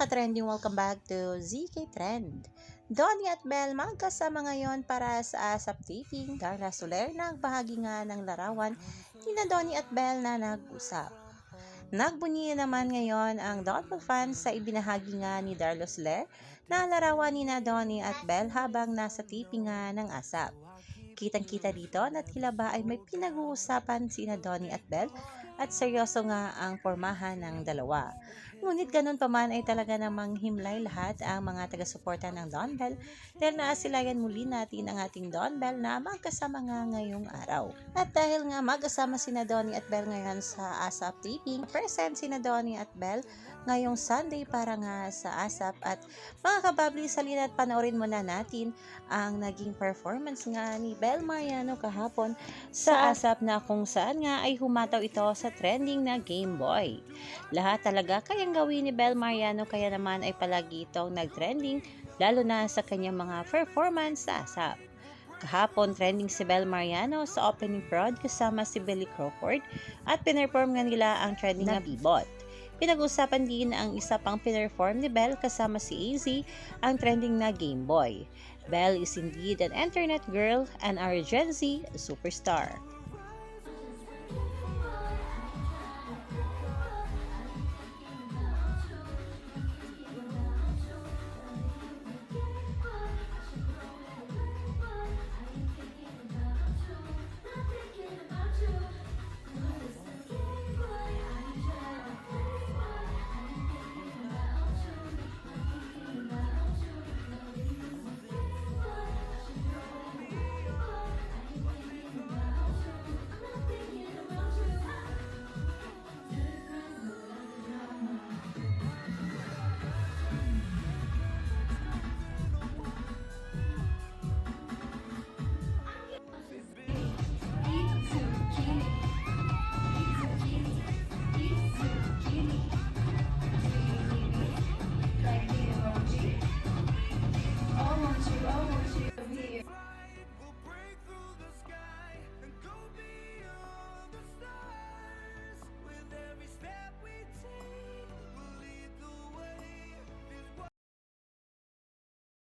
ka-trending, welcome back to ZK Trend. Donnie at Belle magkasama ngayon para sa ASAP taping. Darla Soler nagbahagi nga ng larawan ni Donnie at Belle na nag-usap. Nagbunyi naman ngayon ang Donbell fans sa ibinahagi nga ni Darla Soler na larawan ni Donnie at Belle habang nasa taping nga ng ASAP. Kitang-kita dito na tila ba ay may pinag-uusapan sina Donnie at Belle at seryoso nga ang pormahan ng dalawa. Ngunit ganun pa man ay talaga namang himlay lahat ang mga taga-suporta ng Don Bell dahil naasilayan muli natin ang ating Don Bell na magkasama nga ngayong araw. At dahil nga magkasama sina Donnie at Belle ngayon sa ASAP taping, present sina Donnie at Belle ngayong Sunday para nga sa ASAP. At mga kababli, salina at panoorin muna natin ang naging performance nga ni Belle Mariano kahapon sa ASAP na kung saan nga ay humataw ito sa trending na Game Boy. Lahat talaga kayang gawin ni Belle Mariano, kaya naman ay palagi itong nag-trending lalo na sa kanyang mga performance sa ASAP. Kahapon trending si Belle Mariano sa opening prod kasama si Billy Crawford at pinerform nga nila ang trending na Bebot. Pinag-usapan din ang isa pang pinerform ni Belle kasama si AZ, ang trending na Game Boy. Belle is indeed an internet girl and our Gen Z superstar.